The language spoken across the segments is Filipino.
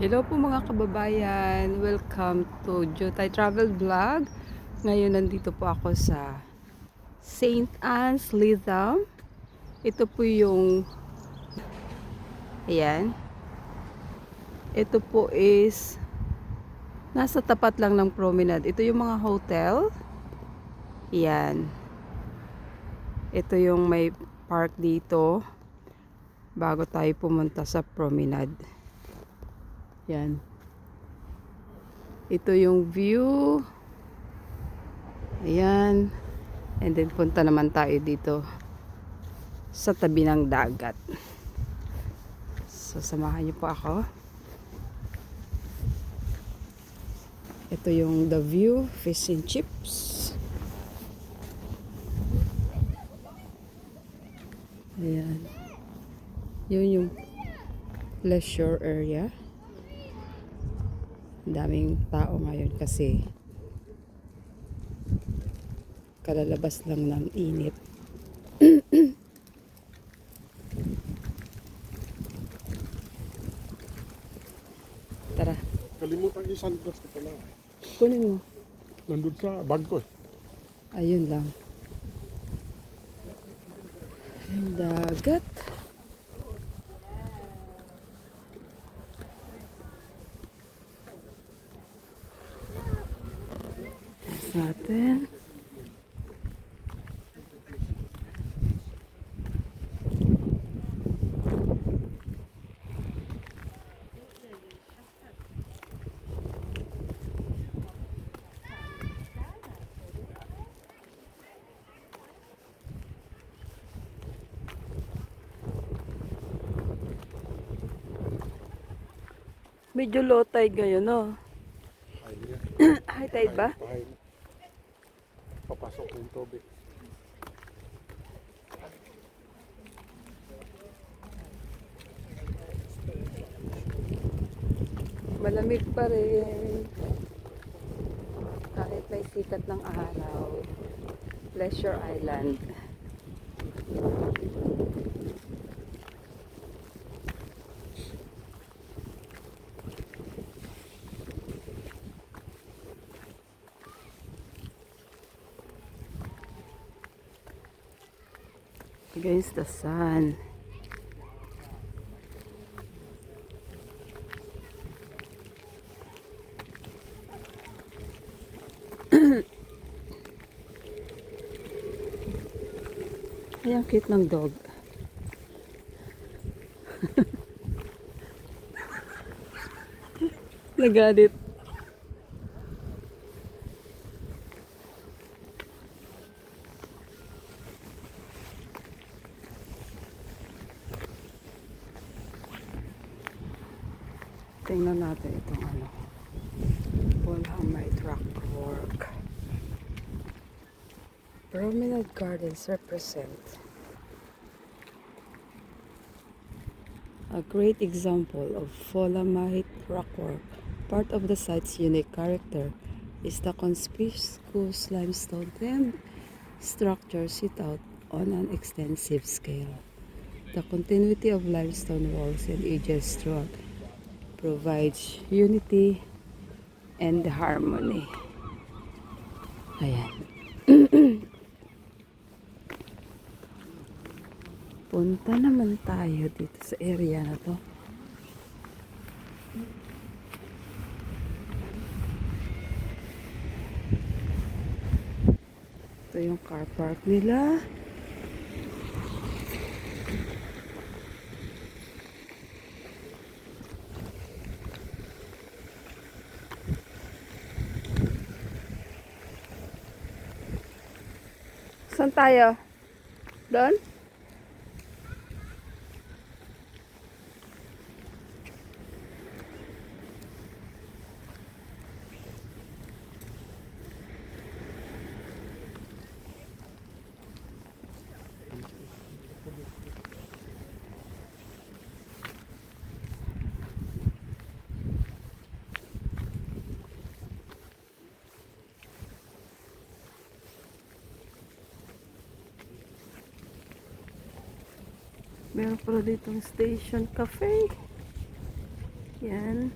Hello po mga kababayan, welcome to Jotay Travel Vlog. Ngayon nandito po ako sa St. Anne's Lytham. Ito po yung, ayan, ito po is nasa tapat lang ng promenade. Ito yung mga hotel. Ayan, ito yung may park dito bago tayo pumunta sa promenade. Ayan, ito yung view. Ayan. And then punta naman tayo dito sa tabi ng dagat. So samahan niyo po ako. Ito yung The View Fish and Chips. Ayan. Yun yung leisure area. Ang daming tao ngayon kasi kalalabas lang ng init. Tara. Kalimutan yung sunglass ko pala. Kunin mo. Nandun sa bag ko eh. Ayun lang. Yung dagat. Tapos natin. Medyo low tide ngayon, no? Ay, yeah. High tide ba? Ay, papasok yung tubig. Malamig pa rin. Kahit may sikat ng araw. Pleasure Island. Against the sun. Ay, ang cute ng dog. Nagalit. Tingnan natin itong ano. Walhamite Rockwork. Promenade Gardens represent a great example of Walhamite rockwork. Part of the site's unique character is the conspicuous limestone structure set out on an extensive scale. The continuity of limestone walls and edges throughout provides unity and harmony. Ayan. Punta naman tayo dito sa area na to. Ito yung car park nila. Saan tayo? Doon? Meron pala ditong station cafe. Yan.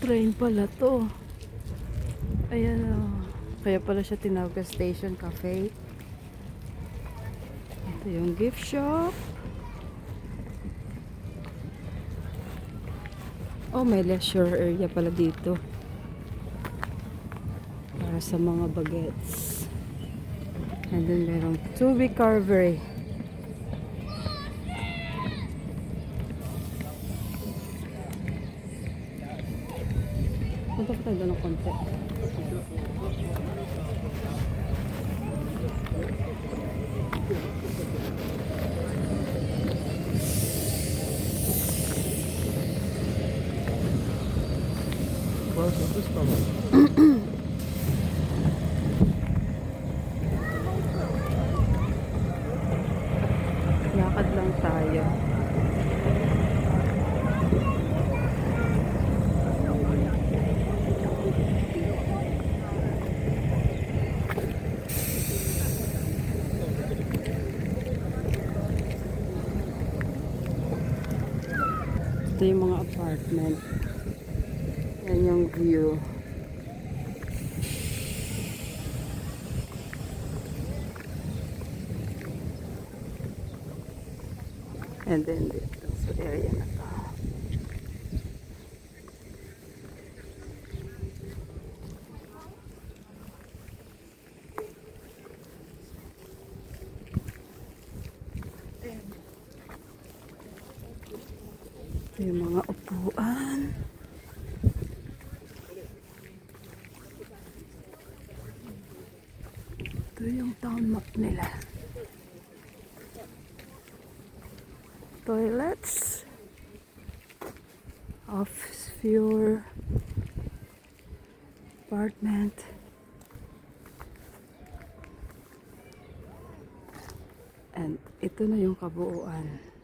Train pala to. Ayan o. Kaya pala siya tinawag na Station Cafe. Ito yung gift shop. Oh, may leisure area pala dito. Para sa mga bagets. And then merong Tubi Carvery. Punta pa tayo doon ng konti. Well, this naman. Lakad lang tayo. Ito yung mga apartment. Yan yung view. And then dito sa area na to. Ito yung mga upuan. Ito yung town map nila. Toilets. Office view. Apartment. And ito na yung kabuuan.